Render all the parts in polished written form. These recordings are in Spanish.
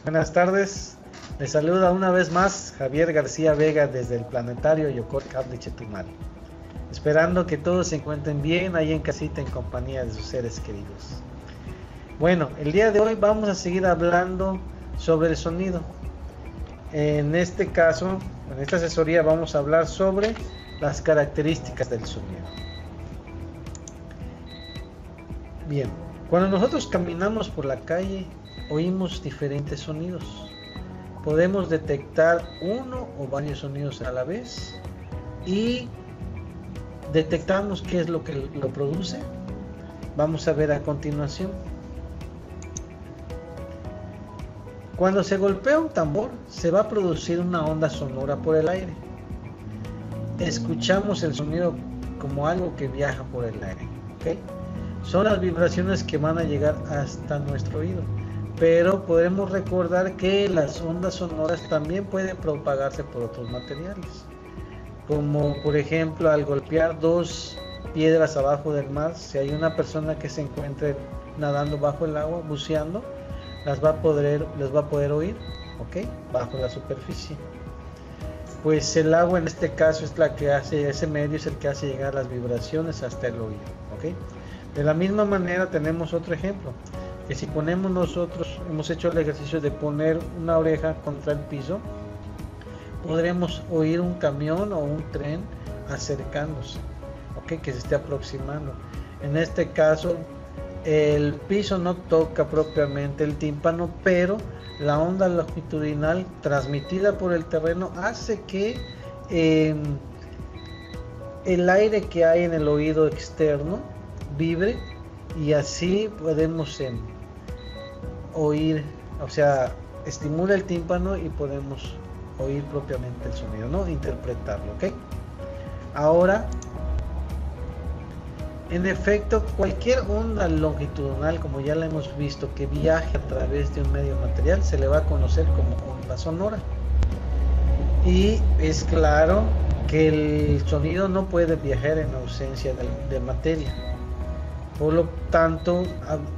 Buenas tardes, les saluda una vez más Javier García Vega desde el planetario Yocorcab de Chetumal, esperando que todos se encuentren bien ahí en casita en compañía de sus seres queridos. Bueno, el día de hoy vamos a seguir hablando sobre el sonido. En este caso, en esta asesoría vamos a hablar sobre las características del sonido. Bien, cuando nosotros caminamos por la calle, oímos diferentes sonidos. Podemos detectar uno o varios sonidos a la vez y detectamos qué es lo que lo produce. Vamos a ver a continuación. Cuando se golpea un tambor, se va a producir una onda sonora por el aire. Escuchamos el sonido como algo que viaja por el aire, ¿okay? Son las vibraciones que van a llegar hasta nuestro oído, pero podemos recordar que las ondas sonoras también pueden propagarse por otros materiales, como por ejemplo al golpear dos piedras abajo del mar. Si hay una persona que se encuentre nadando bajo el agua, buceando, les va a poder oír, ¿ok? Bajo la superficie. Pues el agua en este caso es la que hace, ese medio es el que hace llegar las vibraciones hasta el oído, ¿ok? De la misma manera tenemos otro ejemplo, que si ponemos nosotros, hemos hecho el ejercicio de poner una oreja contra el piso, podremos oír un camión o un tren acercándose, ¿ok? Que se esté aproximando. En este caso, el piso no toca propiamente el tímpano, pero la onda longitudinal transmitida por el terreno hace que el aire que hay en el oído externo vibre y así podemos oír, o sea, estimula el tímpano y podemos oír propiamente el sonido, ¿no? Interpretarlo, ¿ok? Ahora, en efecto, cualquier onda longitudinal, como ya la hemos visto, que viaje a través de un medio material, se le va a conocer como onda sonora. Y es claro que el sonido no puede viajar en ausencia de materia. Por lo tanto,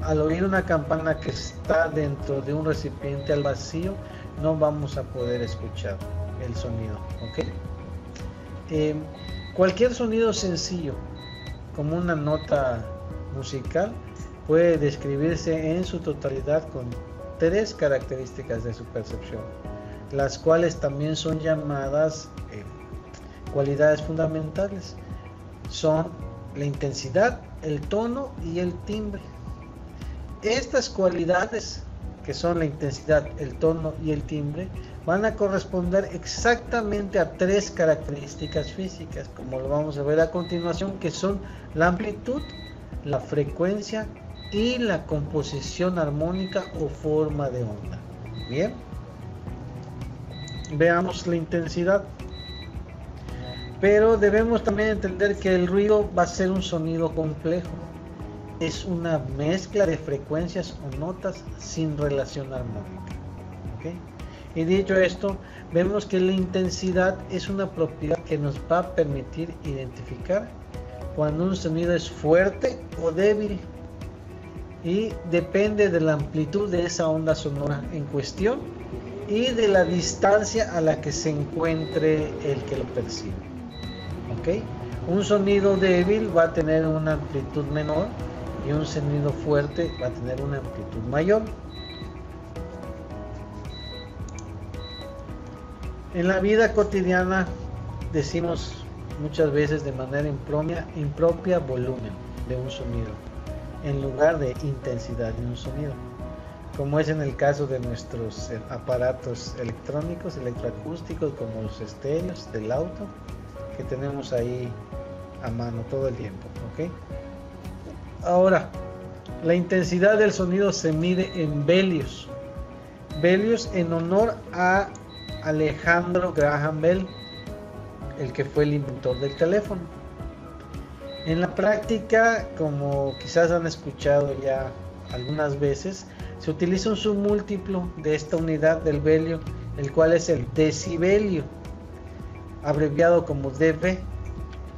al oír una campana que está dentro de un recipiente al vacío, no vamos a poder escuchar el sonido, ¿ok? Cualquier sonido sencillo, como una nota musical, puede describirse en su totalidad con tres características de su percepción, las cuales también son llamadas cualidades fundamentales. Son la intensidad, el tono y el timbre. Estas cualidades, que son la intensidad, el tono y el timbre, van a corresponder exactamente a tres características físicas, como lo vamos a ver a continuación, que son la amplitud, la frecuencia y la composición armónica o forma de onda. Bien, veamos la intensidad. Pero debemos también entender que el ruido va a ser un sonido complejo. Es una mezcla de frecuencias o notas sin relación armónica, ¿okay? Y dicho esto, vemos que la intensidad es una propiedad que nos va a permitir identificar cuando un sonido es fuerte o débil, y depende de la amplitud de esa onda sonora en cuestión y de la distancia a la que se encuentre el que lo percibe, ¿ok? Un sonido débil va a tener una amplitud menor y un sonido fuerte va a tener una amplitud mayor. En la vida cotidiana decimos muchas veces de manera impropia volumen de un sonido en lugar de intensidad de un sonido, como es en el caso de nuestros aparatos electrónicos, electroacústicos, como los estéreos del auto que tenemos ahí a mano todo el tiempo, ¿ok? Ahora, la intensidad del sonido se mide en velios. Velios en honor a Alejandro Graham Bell, el que fue el inventor del teléfono. En la práctica, como quizás han escuchado ya algunas veces, se utiliza un submúltiplo de esta unidad del velio, el cual es el decibelio, abreviado como dB,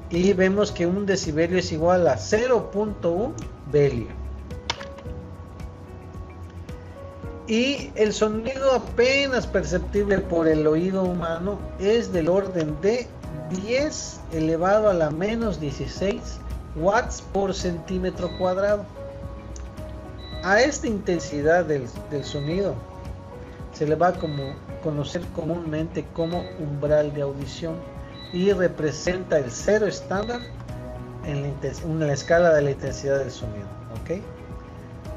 y vemos que un decibelio es igual a 0.1 velio. Y el sonido apenas perceptible por el oído humano es del orden de 10 elevado a la menos 16 watts por centímetro cuadrado. A esta intensidad del sonido se le va a conocer comúnmente como umbral de audición y representa el cero estándar en la escala de la intensidad del sonido, ¿ok?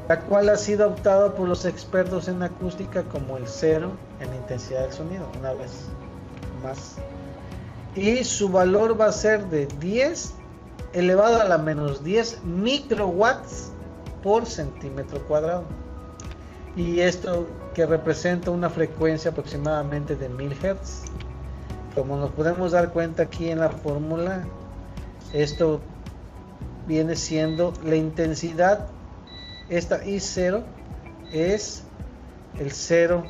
La cual ha sido adoptada por los expertos en acústica como el cero en la intensidad del sonido, una vez más. Y su valor va a ser de 10 elevado a la menos 10 microwatts por centímetro cuadrado. Y esto que representa una frecuencia aproximadamente de 1000 Hz. Como nos podemos dar cuenta aquí en la fórmula, esto viene siendo la intensidad. Esta I0 es el 0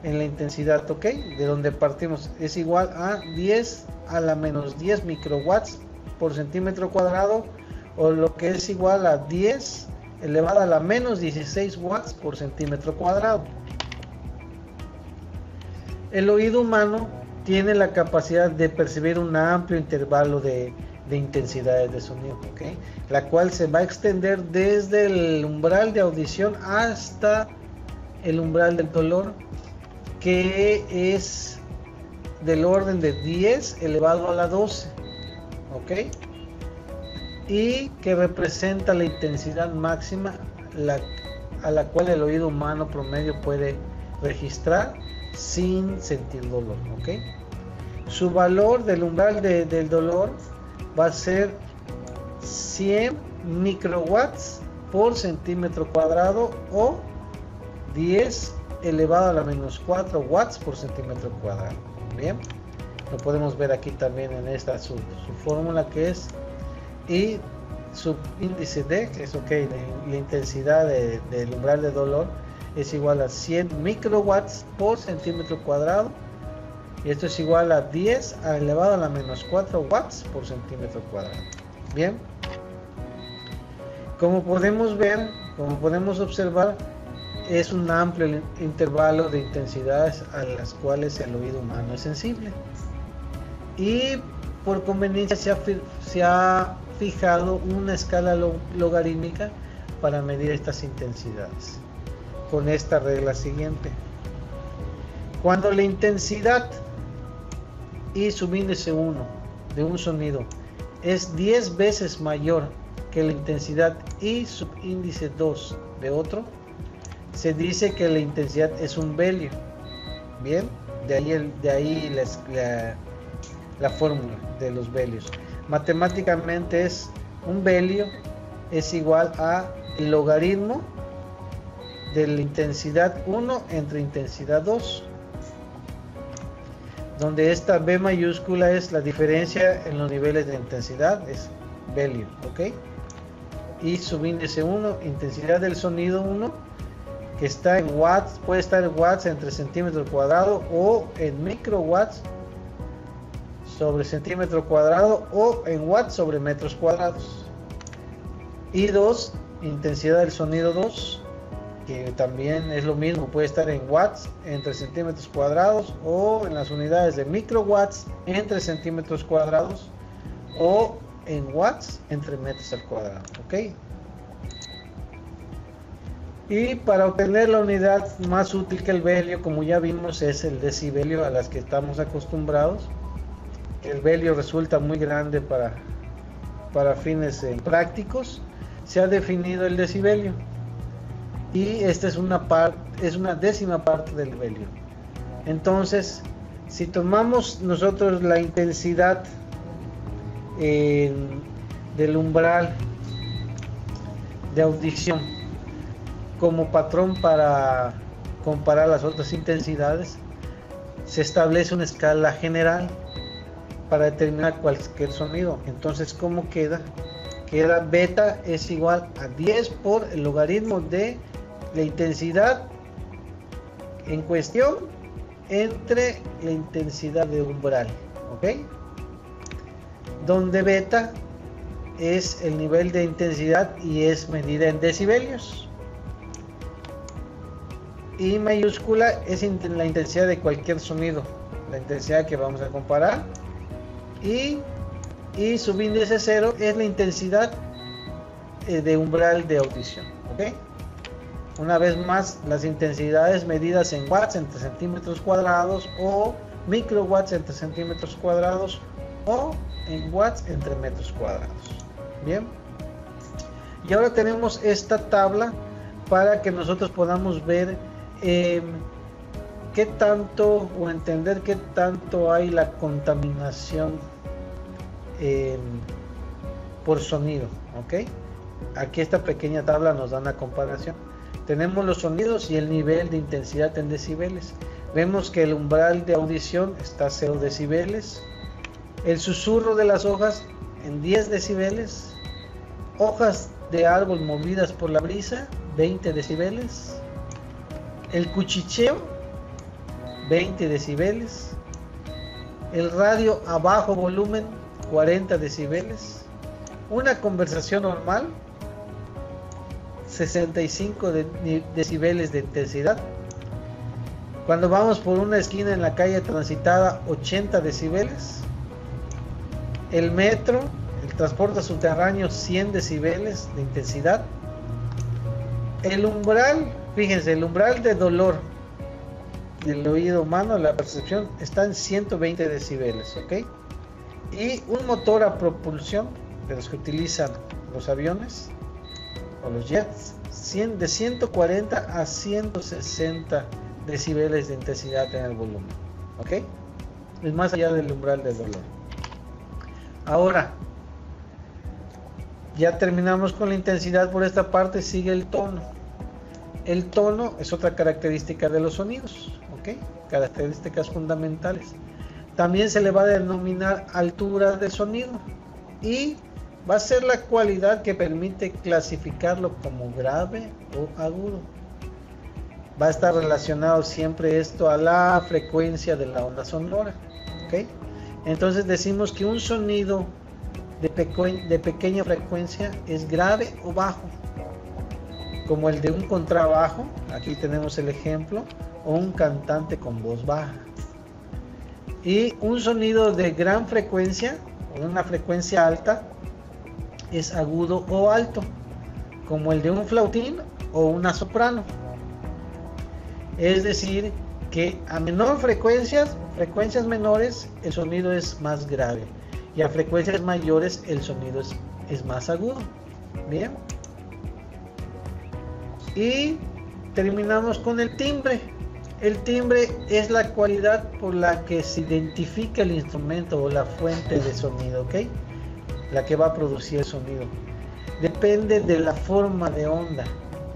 en la intensidad, ¿ok? De donde partimos es igual a 10 a la menos 10 microwatts por centímetro cuadrado, o lo que es igual a 10 elevado a la menos 16 watts por centímetro cuadrado. El oído humano tiene la capacidad de percibir un amplio intervalo de intensidades de sonido, ¿okay? La cual se va a extender desde el umbral de audición hasta el umbral del dolor, que es del orden de 10 elevado a la 12, ¿ok? Y que representa la intensidad máxima a la cual el oído humano promedio puede registrar sin sentir dolor, ¿ok? Su valor del umbral del dolor va a ser 100 microwatts por centímetro cuadrado, o 10 elevado a la menos 4 watts por centímetro cuadrado. Bien, lo podemos ver aquí también en esta su fórmula, que es I sub índice D, que es la intensidad del umbral de dolor es igual a 100 microwatts por centímetro cuadrado, y esto es igual a 10 elevado a la menos 4 watts por centímetro cuadrado. Bien, como podemos ver, como podemos observar, es un amplio intervalo de intensidades a las cuales el oído humano es sensible, y por conveniencia se ha fijado una escala logarítmica para medir estas intensidades con esta regla siguiente: cuando la intensidad I subíndice 1 de un sonido es 10 veces mayor que la intensidad I subíndice 2 de otro, se dice que la intensidad es un velio. Bien, de ahí la fórmula de los velios. Matemáticamente es un velio es igual a el logaritmo de la intensidad 1 entre intensidad 2, donde esta B mayúscula es la diferencia en los niveles de intensidad, es velio, ¿ok? Y subíndice 1, intensidad del sonido 1, que está en watts, puede estar en watts entre centímetro cuadrado, o en microwatts sobre centímetro cuadrado, o en watts sobre metros cuadrados. Y 2, intensidad del sonido 2, que también es lo mismo, puede estar en watts entre centímetros cuadrados, o en las unidades de microwatts entre centímetros cuadrados, o en watts entre metros al cuadrado, ¿ok? Y para obtener la unidad más útil que el velio, como ya vimos, es el decibelio a las que estamos acostumbrados. El velio resulta muy grande para fines prácticos. Se ha definido el decibelio, y esta es una décima parte del velio. Entonces, si tomamos nosotros la intensidad del umbral de audición como patrón para comparar las otras intensidades, se establece una escala general para determinar cualquier sonido. Entonces, ¿cómo queda? Queda beta es igual a 10 por el logaritmo de la intensidad en cuestión entre la intensidad de umbral, ¿ok? Donde beta es el nivel de intensidad y es medida en decibelios. I mayúscula es la intensidad de cualquier sonido, la intensidad que vamos a comparar. Y subíndice 0 es la intensidad de umbral de audición. ¿Ok? Una vez más, las intensidades medidas en watts entre centímetros cuadrados, o microwatts entre centímetros cuadrados, o en watts entre metros cuadrados. Bien. Y ahora tenemos esta tabla para que nosotros podamos ver qué tanto, o entender qué tanto hay la contaminación por sonido. ¿Ok? Aquí esta pequeña tabla nos da una comparación. Tenemos los sonidos y el nivel de intensidad en decibeles. Vemos que el umbral de audición está a 0 decibeles. El susurro de las hojas en 10 decibeles. Hojas de árbol movidas por la brisa, 20 decibeles. El cuchicheo, 20 decibeles. El radio a bajo volumen, 40 decibeles. Una conversación normal, 65 decibeles de intensidad. Cuando vamos por una esquina en la calle transitada, 80 decibeles. El metro, el transporte subterráneo, 100 decibeles de intensidad. El umbral, fíjense, el umbral de dolor del oído humano, la percepción, está en 120 decibeles, ¿ok? Y un motor a propulsión, de los que utilizan los aviones o los jets, de 140 a 160 decibeles de intensidad en el volumen. ¿Ok? Es más allá del umbral de dolor. Ahora, ya terminamos con la intensidad por esta parte, sigue el tono. El tono es otra característica de los sonidos. ¿Ok? Características fundamentales. También se le va a denominar altura de sonido. Y va a ser la cualidad que permite clasificarlo como grave o agudo. Va a estar relacionado siempre esto a la frecuencia de la onda sonora. ¿Ok? Entonces decimos que un sonido de pequeña frecuencia es grave o bajo, como el de un contrabajo, aquí tenemos el ejemplo, o un cantante con voz baja. Y un sonido de gran frecuencia, o una frecuencia alta, es agudo o alto, como el de un flautín o una soprano. Es decir, que a menor frecuencias menores, el sonido es más grave, y a frecuencias mayores el sonido es más agudo. Bien. Y terminamos con el timbre. El timbre es la cualidad por la que se identifica el instrumento o la fuente de sonido, ¿ok? La que va a producir el sonido. Depende de la forma de onda,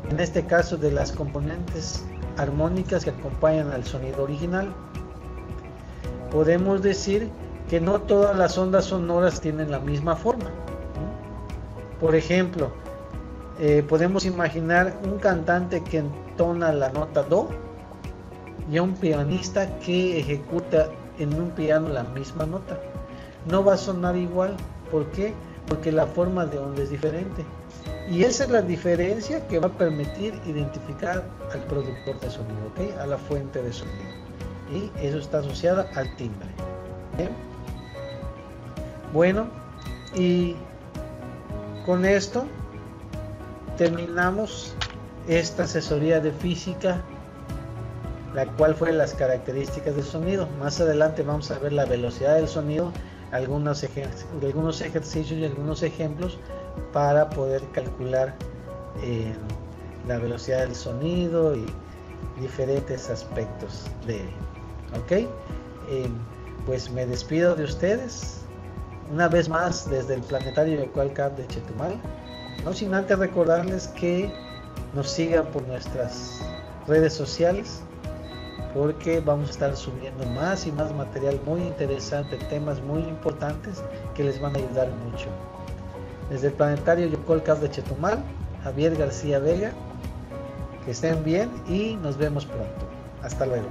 en este caso de las componentes armónicas que acompañan al sonido original. Podemos decir que no todas las ondas sonoras tienen la misma forma. Por ejemplo, podemos imaginar un cantante que entona la nota do y a un pianista que ejecuta en un piano la misma nota. No va a sonar igual. ¿Por qué? Porque la forma de onda es diferente. Y esa es la diferencia que va a permitir identificar al productor de sonido, ¿ok? A la fuente de sonido. Y eso está asociado al timbre. ¿Bien? Bueno, y con esto terminamos esta asesoría de física, la cual fue las características del sonido. Más adelante vamos a ver la velocidad del sonido, algunos ejercicios y algunos ejemplos para poder calcular la velocidad del sonido y diferentes aspectos de él. ¿Ok? Pues me despido de ustedes una vez más desde el Planetario Yocolcab de Chetumal, no sin antes recordarles que nos sigan por nuestras redes sociales, porque vamos a estar subiendo más y más material muy interesante, temas muy importantes que les van a ayudar mucho. Desde el Planetario Yocolcab de Chetumal, Javier García Vega, que estén bien y nos vemos pronto. Hasta luego.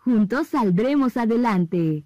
Juntos saldremos adelante.